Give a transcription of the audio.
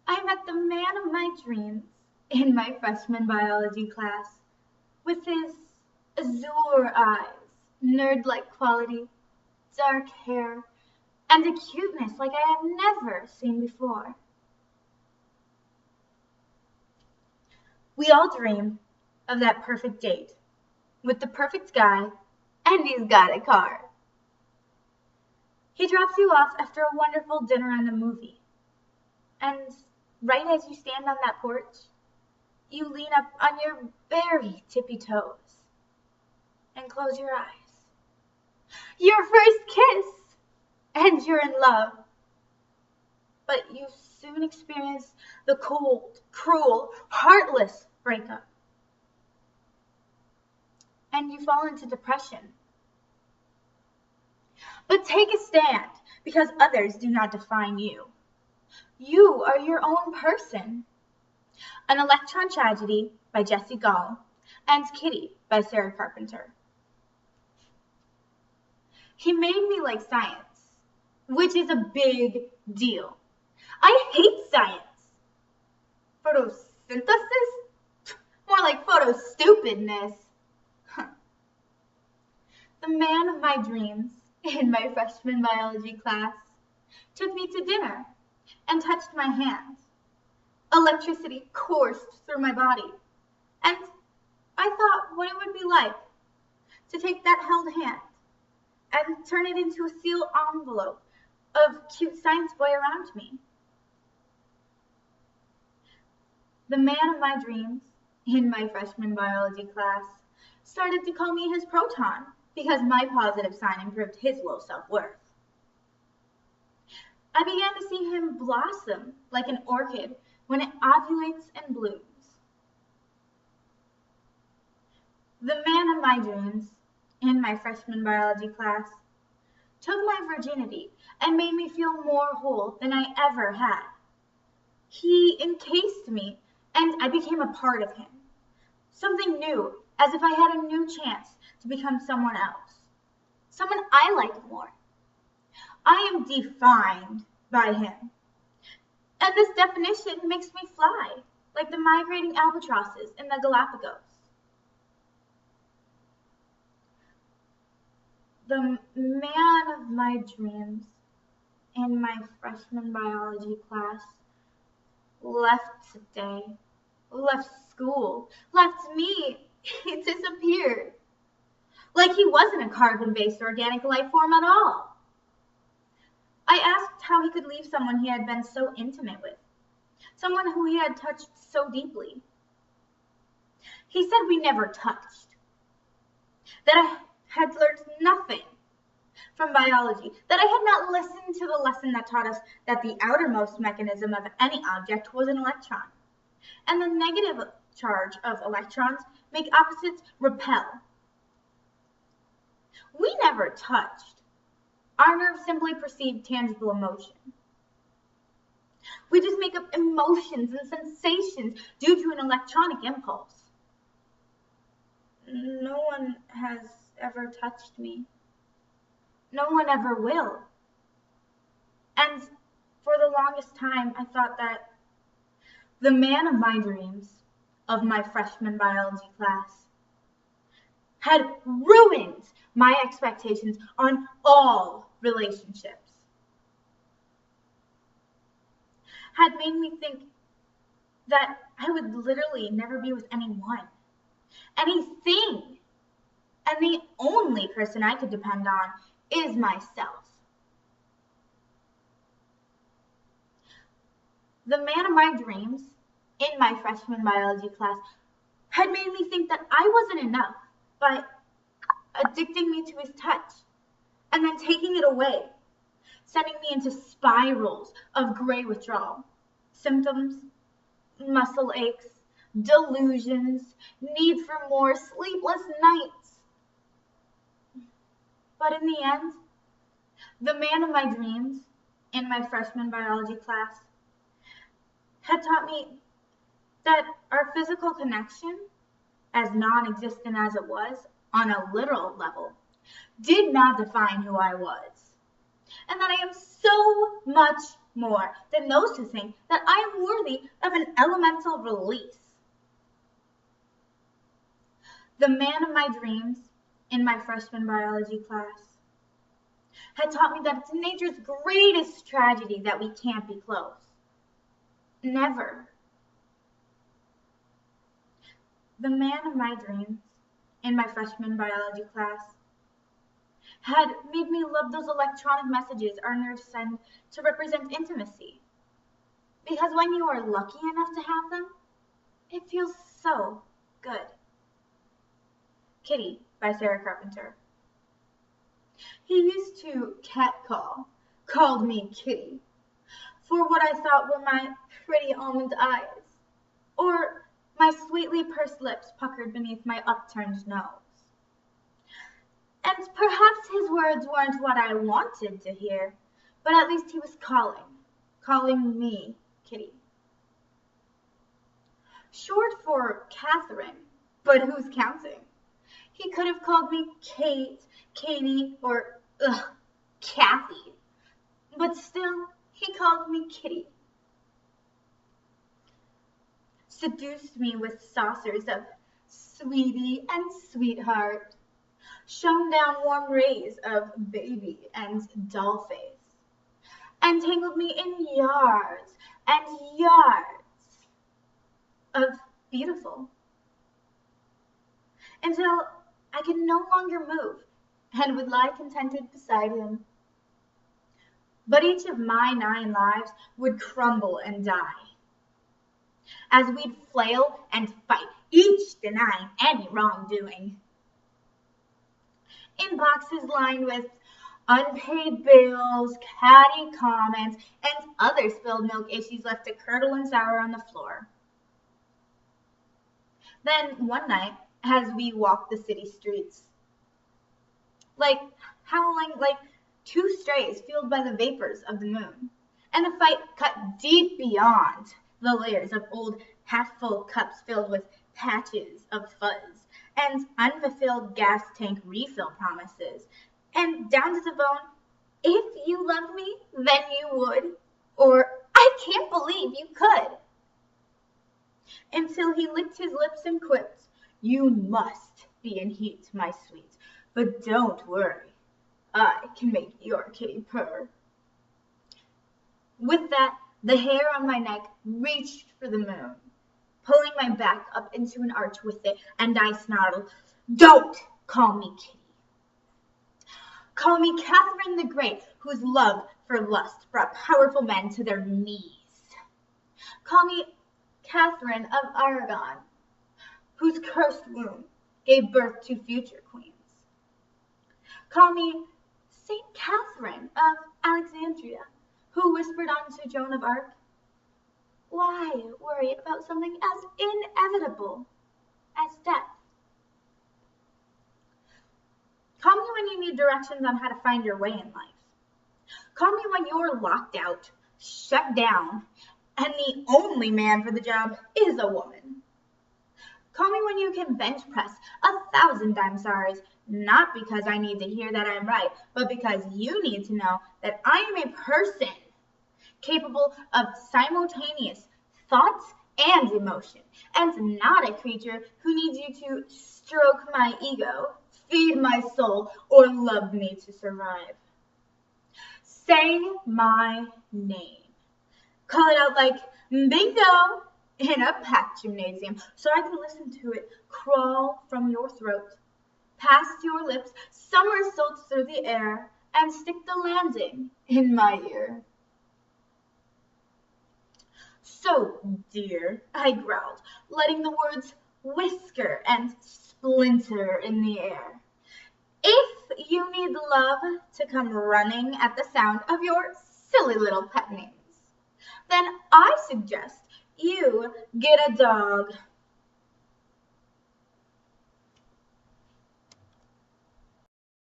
I met the man of my dreams in my freshman biology class with his azure eyes, nerd-like quality, dark hair, and a cuteness like I have never seen before. We all dream of that perfect date with the perfect guy, and he's got a car. He drops you off after a wonderful dinner and a movie. And right as you stand on that porch, you lean up on your very tippy toes and close your eyes. Your first kiss, and you're in love. But you soon experience the cold, cruel, heartless breakup. And you fall into depression. But take a stand, because others do not define you. You are your own person. An Electron Tragedy by Jesse Gall and Kitty by Sarah Carpenter. He made me like science, which is a big deal. I hate science. Photosynthesis? More like photo-stupidness. The man of my dreams in my freshman biology class took me to dinner and touched my hand. Electricity coursed through my body, and I thought what it would be like to take that held hand and turn it into a sealed envelope of cute science boy around me. The man of my dreams in my freshman biology class started to call me his proton because my positive sign improved his low self-worth. I began to see him blossom like an orchid when it ovulates and blooms. The man of my dreams in my freshman biology class took my virginity and made me feel more whole than I ever had. He encased me and I became a part of him. Something new, as if I had a new chance to become someone else. Someone I like more. I am defined by him. And this definition makes me fly, like the migrating albatrosses in the Galapagos. The man of my dreams in my freshman biology class left today, left school, left me. He disappeared. Like he wasn't a carbon-based organic life form at all. I asked how he could leave someone he had been so intimate with, someone who he had touched so deeply. He said we never touched, that I had learned nothing from biology, that I had not listened to the lesson that taught us that the outermost mechanism of any object was an electron, and the negative charge of electrons make opposites repel. We never touched. Our nerves simply perceive tangible emotion. We just make up emotions and sensations due to an electronic impulse. No one has ever touched me. No one ever will. And for the longest time, I thought that the man of my dreams of my freshman biology class had ruined my expectations on all relationships. Had made me think that I would literally never be with anyone, anything, and the only person I could depend on is myself. The man of my dreams in my freshman biology class had made me think that I wasn't enough by addicting me to his touch and then taking it away, sending me into spirals of gray withdrawal, symptoms, muscle aches, delusions, need for more, sleepless nights. But in the end, the man of my dreams in my freshman biology class had taught me that our physical connection, as non-existent as it was on a literal level, did not define who I was, and that I am so much more than those who think that I am worthy of an elemental release. The man of my dreams in my freshman biology class had taught me that it's nature's greatest tragedy that we can't be close. Never. The man of my dreams in my freshman biology class had made me love those electronic messages our nerds send to represent intimacy. Because when you are lucky enough to have them, it feels so good. Kitty by Sarah Carpenter. He used to called me Kitty, for what I thought were my pretty almond eyes, or my sweetly pursed lips puckered beneath my upturned nose. And perhaps his words weren't what I wanted to hear, but at least he was calling me Kitty. Short for Catherine, but who's counting? He could have called me Kate, Katie, or Kathy, but still, he called me Kitty. Seduced me with saucers of sweetie and sweetheart, shone down warm rays of baby and doll face, and tangled me in yards and yards of beautiful, until I could no longer move and would lie contented beside him. But each of my 9 lives would crumble and die, as we'd flail and fight, each denying any wrongdoing. In boxes lined with unpaid bills, catty comments, and other spilled milk issues left to curdle and sour on the floor. Then one night, as we walked the city streets, like howling like 2 strays fueled by the vapors of the moon, and the fight cut deep beyond the layers of old half-full cups filled with patches of fuzz and unfulfilled gas tank refill promises, and down to the bone, if you loved me, then you would, or I can't believe you could. Until he licked his lips and quipped, "You must be in heat, my sweet, but don't worry, I can make your kitty purr." With that, the hair on my neck reached for the moon, pulling my back up into an arch with it, and I snarled, "Don't call me Kitty. Call me Catherine the Great, whose love for lust brought powerful men to their knees. Call me Catherine of Aragon, whose cursed womb gave birth to future queens. Call me Saint Catherine of Alexandria, who whispered unto Joan of Arc, 'Why worry about something as inevitable as death?' Call me when you need directions on how to find your way in life. Call me when you're locked out, shut down, and the only man for the job is a woman. Call me when you can bench press 1,000 I'm sorries, not because I need to hear that I'm right, but because you need to know that I am a person capable of simultaneous thoughts and emotion, and not a creature who needs you to stroke my ego, feed my soul, or love me to survive. Say my name. Call it out like bingo in a packed gymnasium, so I can listen to it crawl from your throat, past your lips, somersault through the air, and stick the landing in my ear. So, dear, I growled, letting the words whisker and splinter in the air. If you need love to come running at the sound of your silly little pet names, then I suggest you get a dog.